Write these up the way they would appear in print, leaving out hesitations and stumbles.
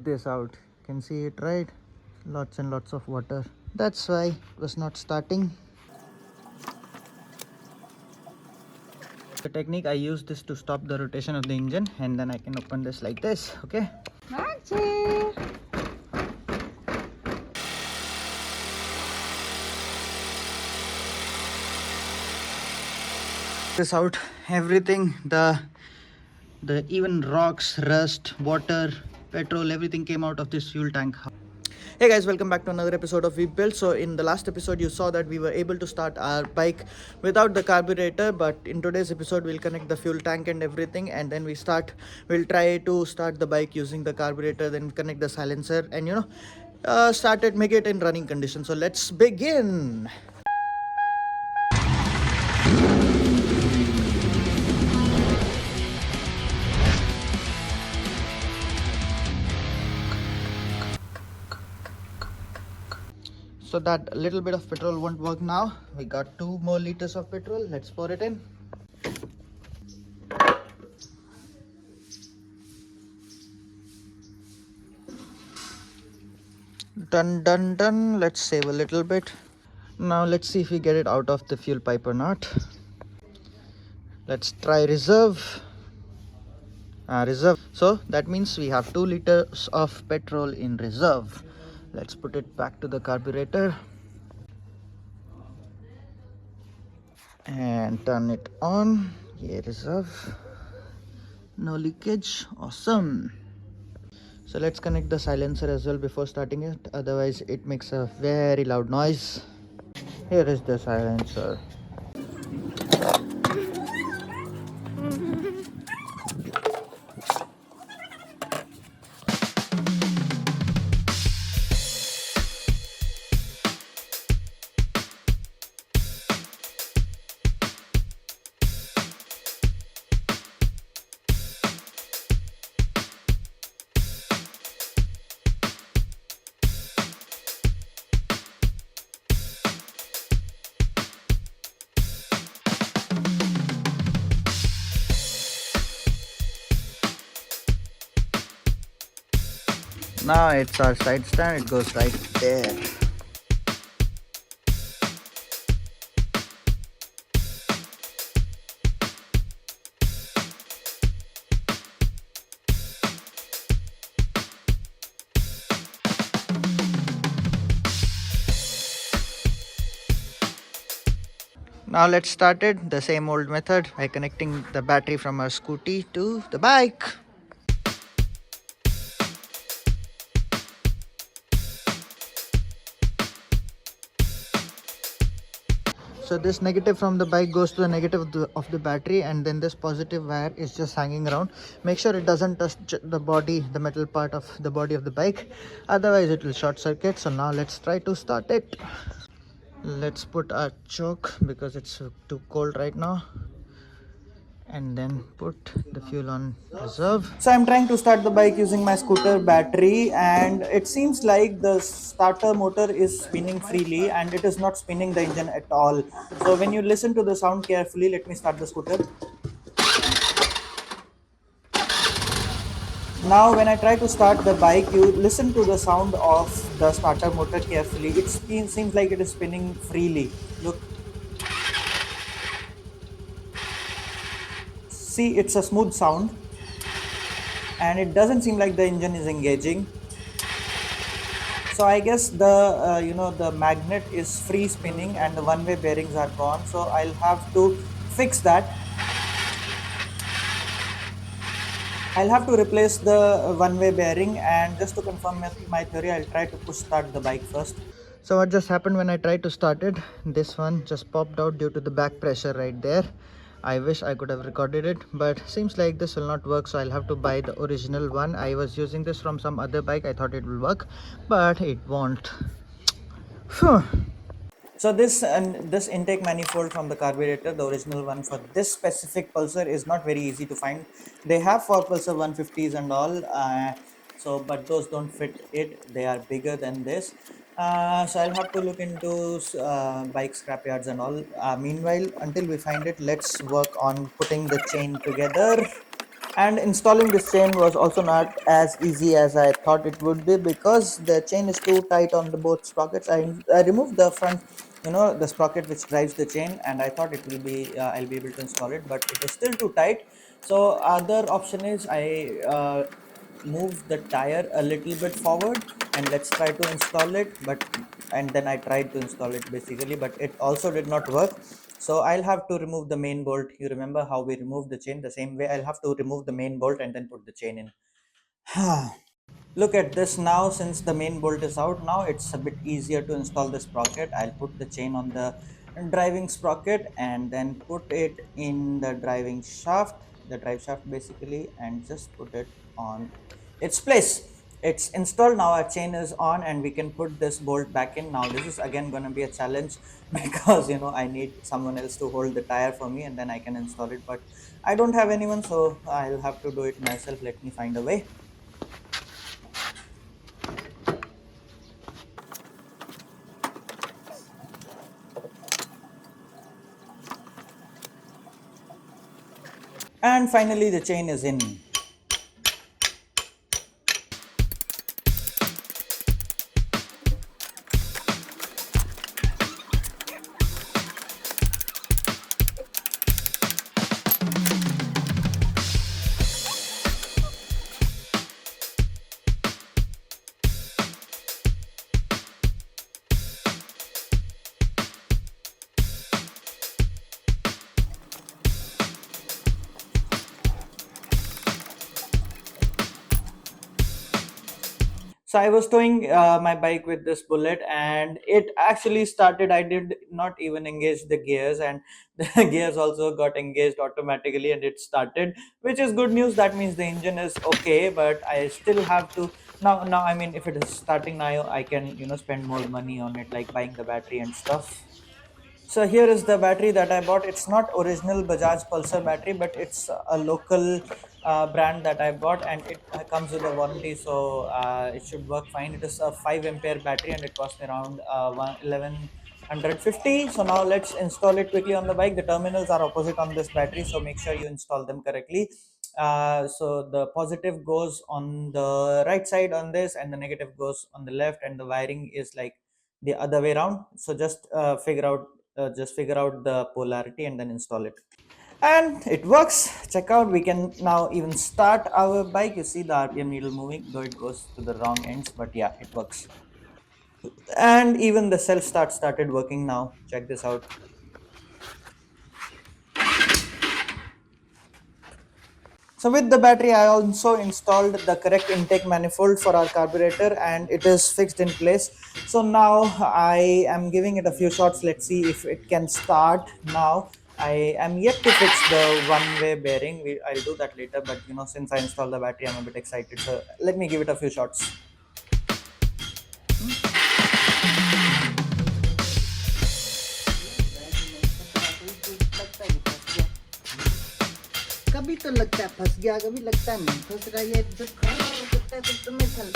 this out. You can see it, right? Lots and lots of water. That's why it was not starting. The technique, I use this to stop the rotation of the engine, and then I can open this like this. Okay. This out, everything, the even rocks, rust, water, petrol, everything came out of this fuel tank. Hey guys, welcome back to another episode of We Built. So in the last episode you saw that we were able to start our bike without the carburetor, but in today's episode we'll connect the fuel tank and everything, and then we'll try to start the bike using the carburetor, then connect the silencer, and make it in running condition. So let's begin. So that little bit of petrol won't work now. We got 2 more liters of petrol. Let's pour it in. Done. Let's save a little bit. Now let's see if we get it out of the fuel pipe or not. Let's try reserve. Reserve. So that means we have 2 liters of petrol in reserve. Let's put it back to the carburetor and turn it on. Yeah, reserve. No leakage. Awesome. So let's connect the silencer as well before starting it, otherwise it makes a very loud noise. Here is the silencer. Now it's our side stand, it goes right there. Now let's start it the same old method by connecting the battery from our scooty to the bike. So this negative from the bike goes to the negative of the battery, and then this positive wire is just hanging around. Make sure it doesn't touch the body, the metal part of the body of the bike, otherwise it will short circuit. So now let's try to start it. Let's put our choke because it's too cold right now, and then put the fuel on reserve. So I'm trying to start the bike using my scooter battery, and it seems like the starter motor is spinning freely and it is not spinning the engine at all. So when you listen to the sound carefully, let me start the scooter. Now when I try to start the bike, you listen to the sound of the starter motor carefully. It seems like it is spinning freely. Look. See, it's a smooth sound and it doesn't seem like the engine is engaging. So I guess the magnet is free spinning and the one-way bearings are gone. So I'll have to fix that. I'll have to replace the one-way bearing, and just to confirm my theory, I'll try to push start the bike first. So what just happened when I tried to start it, this one just popped out due to the back pressure right there. I wish I could have recorded it, but seems like this will not work, so I'll have to buy the original one. I was using this from some other bike. I thought it will work, but it won't. So this intake manifold from the carburetor, the original one for this specific Pulsar, is not very easy to find. They have for Pulsar 150s and all, but those don't fit it. They are bigger than this. So I'll have to look into bike scrapyards and all. Meanwhile, until we find it, let's work on putting the chain together. And installing this chain was also not as easy as I thought it would be, because the chain is too tight on the both sprockets. I removed the front, the sprocket which drives the chain, and I thought it will be I'll be able to install it, but it is still too tight. So other option is I move the tire a little bit forward and let's try to install it. But and then I tried to install it basically, but it also did not work. So I'll have to remove the main bolt. You remember how we removed the chain? The same way I'll have to remove the main bolt and then put the chain in. Look at this now. Since the main bolt is out, now it's a bit easier to install the sprocket. I'll put the chain on the driving sprocket and then put it in the driving shaft, the drive shaft basically, and just put it on its place. It's installed now. Our chain is on and we can put this bolt back in. Now this is again going to be a challenge because I need someone else to hold the tire for me and then I can install it, but I don't have anyone, so I'll have to do it myself. Let me find a way. And finally the chain is in. So I was towing my bike with this bullet, and it actually started. I did not even engage the gears, and the gears also got engaged automatically, and it started, which is good news. That means the engine is okay, but I still have to now. Now, I mean, if it is starting now, I can spend more money on it, like buying the battery and stuff. So here is the battery that I bought. It's not original Bajaj Pulsar battery, but it's a local brand that I bought, and it comes with a warranty, so it should work fine. It is a 5 ampere battery, and it cost me around 1150. So now let's install it quickly on the bike. The terminals are opposite on this battery, so make sure you install them correctly. So the positive goes on the right side on this, and the negative goes on the left, and the wiring is like the other way around. So just figure out the polarity and then install it, and it works. Check out, we can now even start our bike. You see the RPM needle moving, though it goes to the wrong ends, but yeah, it works. And even the self start started working now. Check this out. So with the battery, I also installed the correct intake manifold for our carburetor, and it is fixed in place. So now I am giving it a few shots. Let's see if it can start now. I am yet to fix the one-way bearing. I'll do that later, but since I installed the battery, I'm a bit excited. So let me give it a few shots. कभी तो लगता है फंस गया, कभी लगता है नहीं फंस रहा है, जब खड़ा होता है तो तुम्हें चल।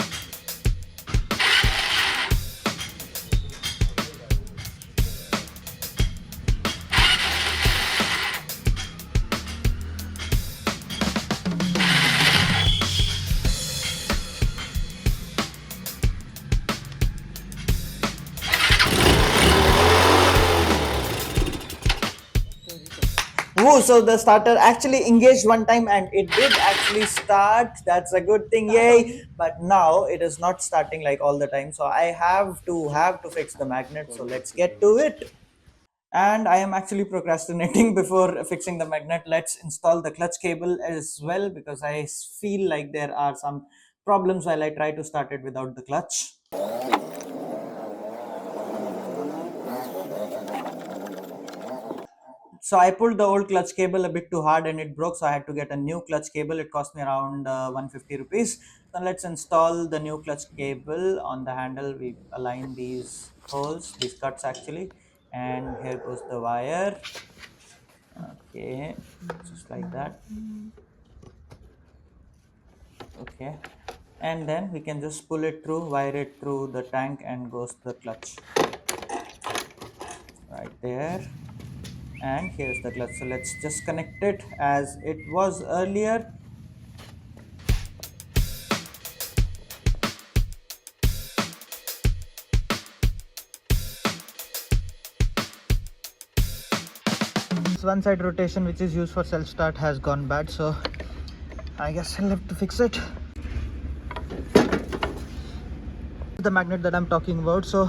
Woo, so the starter actually engaged one time and it did actually start. That's a good thing, yay. But now it is not starting like all the time. So I have to fix the magnet. So let's get to it. And I am actually procrastinating before fixing the magnet. Let's install the clutch cable as well, because I feel like there are some problems while I try to start it without the clutch. So I pulled the old clutch cable a bit too hard and it broke, so I had to get a new clutch cable. It cost me around 150 rupees. So let's install the new clutch cable. On the handle we align these holes, these cuts actually, and here goes the wire. Okay, just like that. Okay, and then we can just pull it through, wire it through the tank, and goes the clutch right there. And here's the clutch. So let's just connect it as it was earlier. one side rotation which is used for self start has gone bad, so I guess I'll have to fix it. The magnet that I'm talking about, so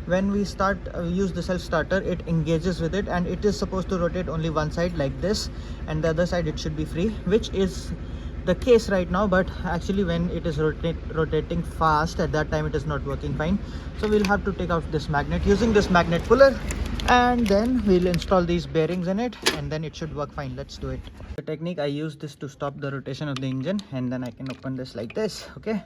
when we start use the self starter, it engages with it and it is supposed to rotate only one side like this, and the other side it should be free, which is the case right now. But actually when it is rotating fast, at that time it is not working fine, so we'll have to take out this magnet using this magnet puller, and then we'll install these bearings in it, and then it should work fine. Let's do it. The technique, I use this to stop the rotation of the engine, and then I can open this like this. Okay,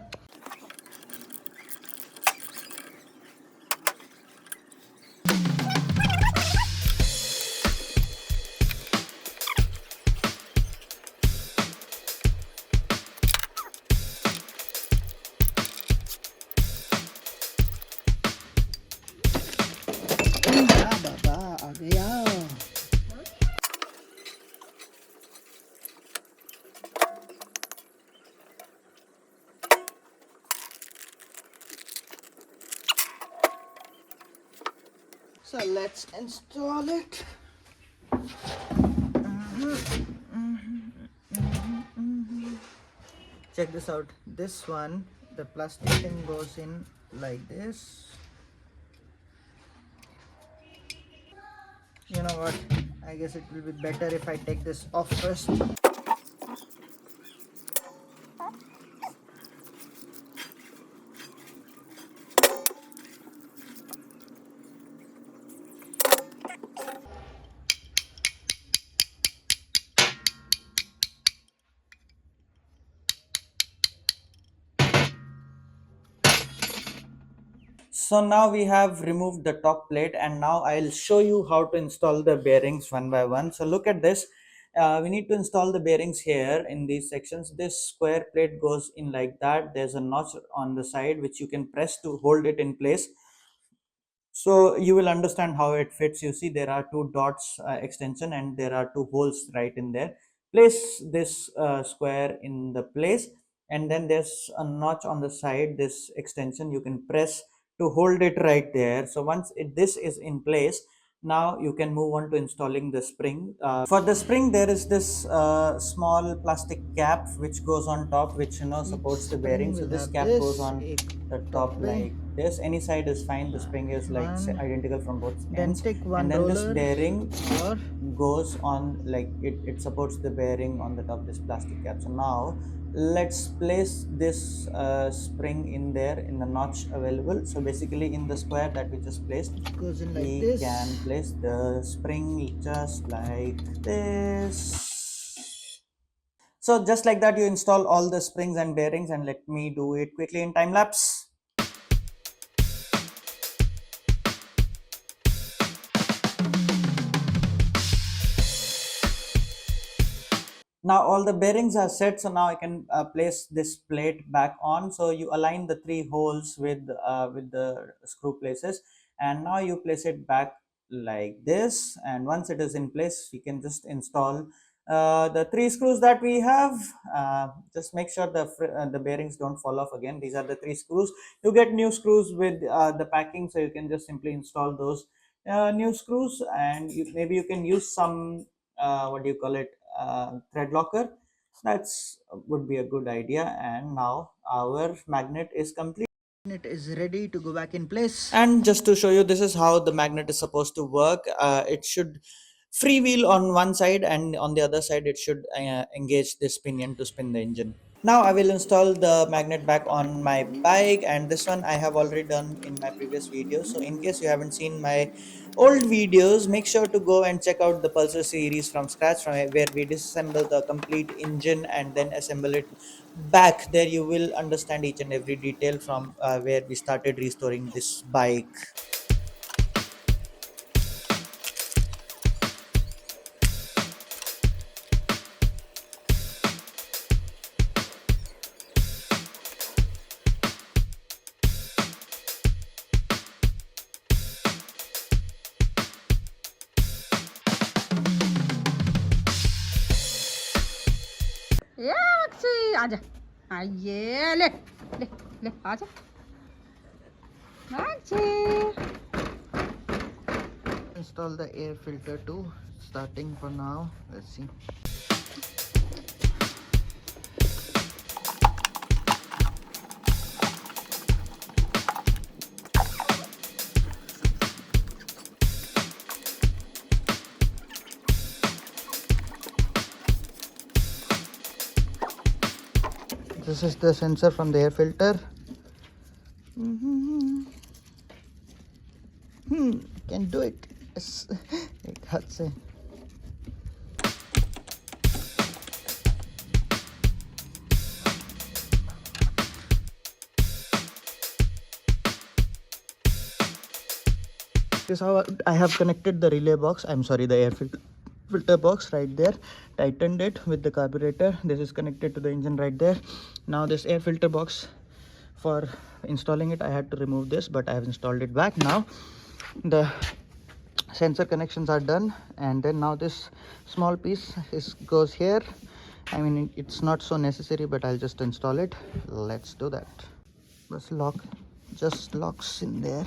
so let's install it. Check this out. This one, the plastic thing goes in like this. You know what, I guess it will be better if I take this off first. So now we have removed the top plate, and now I'll show you how to install the bearings one by one. So look at this. We need to install the bearings here in these sections. This square plate goes in like that. There's a notch on the side which you can press to hold it in place. So you will understand how it fits. You see there are two dots extension, and there are two holes right in there. Place this square in the place, and then there's a notch on the side, this extension you can press to hold it right there. So once this is in place, now you can move on to installing the spring. For the spring, there is this small plastic cap which goes on top, which supports the bearing. So this cap goes on the top like this. Any side is fine. The spring is like identical from both ends, and then this bearing goes on like it supports the bearing on the top, this plastic cap. So now let's place this spring in there in the notch available. So basically in the square that we just placed, goes in like we this. Can place the spring just like this. So just like that you install all the springs and bearings, and let me do it quickly in time lapse. Now all the bearings are set, so now I can place this plate back on. So you align the three holes with the screw places, and now you place it back like this. And once it is in place, we can just install the three screws that we have. Just make sure the bearings don't fall off again. These are the three screws. You get new screws with the packing, so you can just simply install those new screws, and maybe you can use some what do you call it, thread locker. That's would be a good idea. And now our magnet is complete. It is ready to go back in place. And just to show you, this is how the magnet is supposed to work. It should freewheel on one side, and on the other side it should engage this pinion to spin the engine. Now I will install the magnet back on my bike, and this one I have already done in my previous video. So in case you haven't seen my old videos, make sure to go and check out the Pulsar series from scratch, from where we disassemble the complete engine and then assemble it back. There you will understand each and every detail from where we started restoring this bike. आजा ये ले ले ले आजा Install the air filter too. starting for now. Let's see. This is the sensor from the air filter. Can do it. Yes. It hurts. This is how I have connected the relay box. I'm sorry, the air filter box right there. Tightened it with the carburetor. This is connected to the engine right there. Now this air filter box, for installing it I had to remove this, but I have installed it back. Now the sensor connections are done, and then now this small piece goes here. I mean, it's not so necessary, but I'll just install it. Let's do that. This lock just locks in there.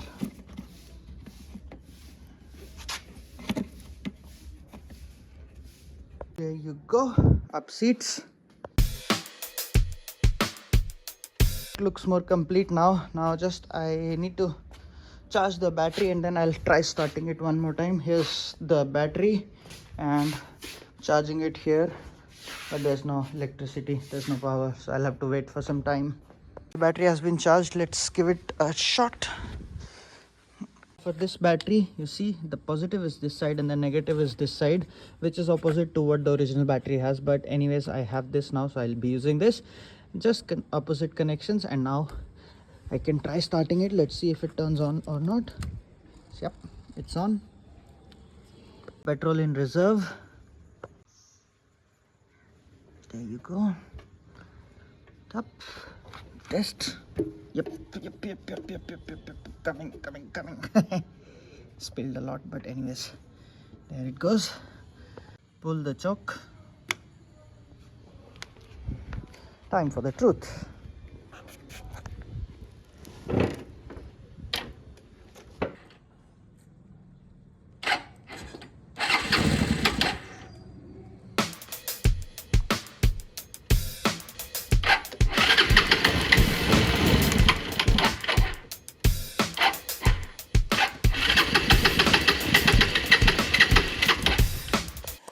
There you go. Up seats. Looks more complete now. Now just I need to charge the battery, and then I'll try starting it one more time. Here's the battery and charging it here, but there's no electricity, there's no power, so I'll have to wait for some time. The battery has been charged. Let's give it a shot. For this battery, you see the positive is this side and the negative is this side, which is opposite to what the original battery has. But anyways, I have this now, so I'll be using this. Just opposite connections, and now I can try starting it. Let's see if it turns on or not. Yep, it's on. Petrol in reserve. There you go. Up. Test. Yep. Coming. Spilled a lot, but anyways, there it goes. Pull the choke. Time for the truth.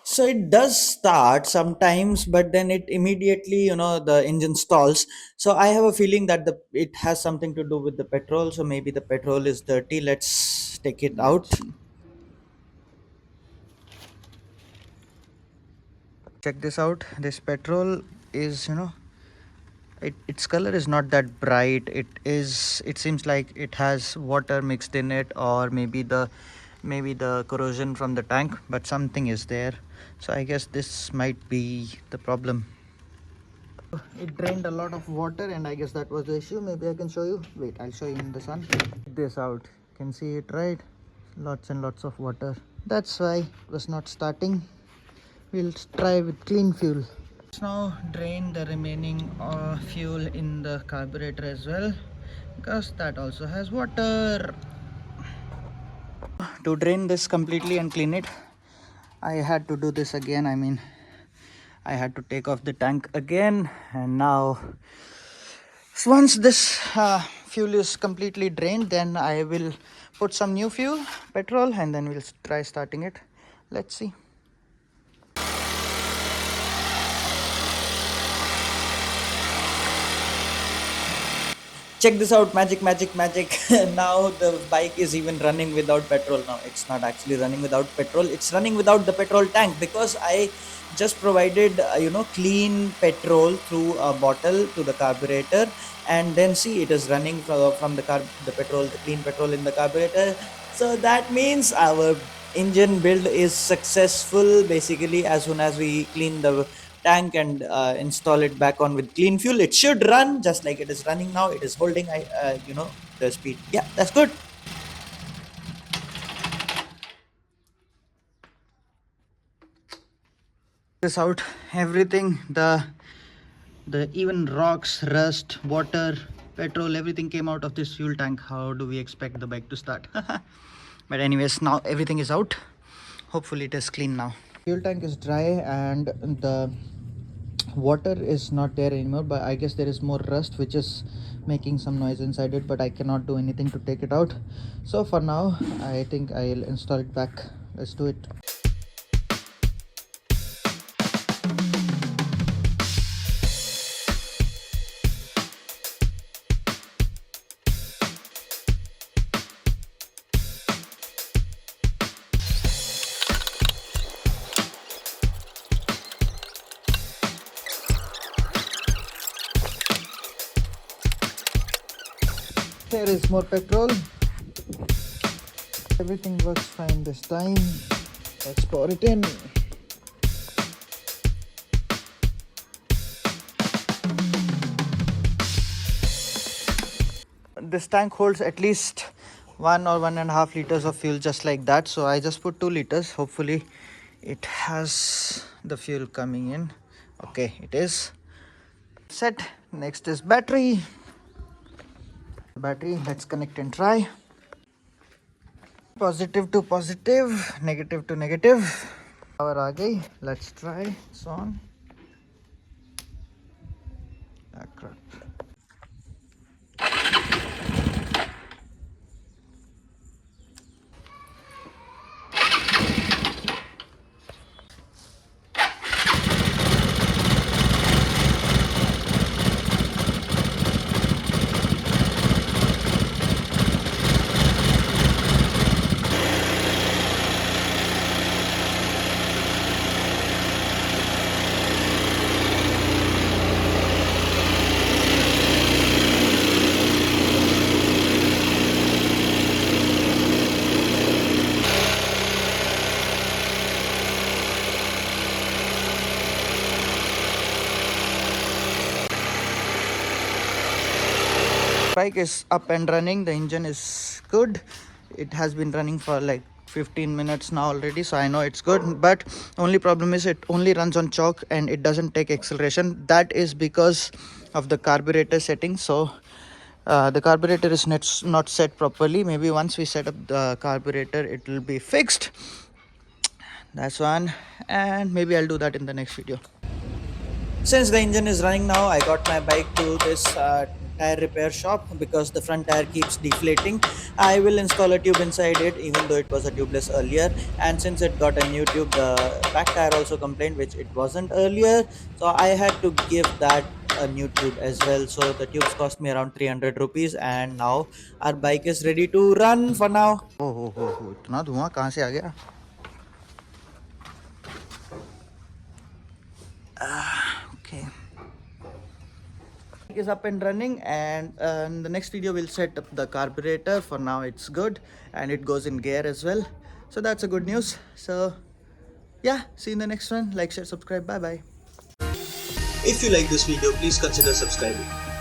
So it does start sometimes, but then it immediately, the engine stalls. So I have a feeling that it has something to do with the petrol. So maybe the petrol is dirty. Let's take it out. Check this out. This petrol is, its color is not that bright. It seems like it has water mixed in it, or maybe the corrosion from the tank, but something is there. So I guess this might be the problem. It drained a lot of water, and I guess that was the issue. Maybe I can show you. Wait, I'll show you in the sun. Check this out. You can see it, right? Lots and lots of water. That's why it was not starting. We'll try with clean fuel. Let's now drain the remaining fuel in the carburetor as well, because that also has water. To drain this completely and clean it, I had to do this again. I mean, I had to take off the tank again, and now once this fuel is completely drained, then I will put some new fuel, petrol, and then we'll try starting it. Let's see. Check this out, magic. Now the bike is even running without petrol. Now it's not actually running without petrol, it's running without the petrol tank, because I just provided clean petrol through a bottle to the carburetor, and then see, it is running from the clean petrol in the carburetor. So that means our engine build is successful. Basically, as soon as we clean the tank and install it back on with clean fuel, it should run just like it is running now. It is holding the speed. Yeah, that's good. This out everything, the even rocks, rust, water, petrol, everything came out of this fuel tank. How do we expect the bike to start? But anyways, now everything is out. hopefully it is clean now. Fuel tank is dry and the water is not there anymore, but I guess there is more rust which is making some noise inside it, but I cannot do anything to take it out. So for now I think I'll install it back. Let's do it. Here is more petrol. Everything works fine this time. Let's pour it in. This tank holds at least 1 or 1.5 liters of fuel, just like that. So I just put 2 liters. Hopefully it has the fuel coming in. Okay, it is set. Next is battery. Let's connect and try. Positive to positive, negative to negative. Power aa gayi. Let's try this on. Ah, crap. Bike is up and running. The engine is good. It has been running for like 15 minutes now already, so I know it's good. But only problem is it only runs on chalk and it doesn't take acceleration. That is because of the carburetor setting. So the carburetor is not set properly. Maybe once we set up the carburetor it will be fixed. That's one, and maybe I'll do that in the next video. Since the engine is running now, I got my bike to this tire repair shop because the front tire keeps deflating. I will install a tube inside it, even though it was a tubeless earlier. And since it got a new tube, the back tire also complained, which it wasn't earlier. So I had to give that a new tube as well. So the tubes cost me around 300 rupees, and now our bike is ready to run for now. Oh, इतना धुआं कहाँ से आ गया? Okay, is up and running, and in the next video we'll set up the carburetor. For now it's good and it goes in gear as well, so that's a good news. So yeah, see you in the next one. Like, share, subscribe. Bye bye. If you like this video, please consider subscribing.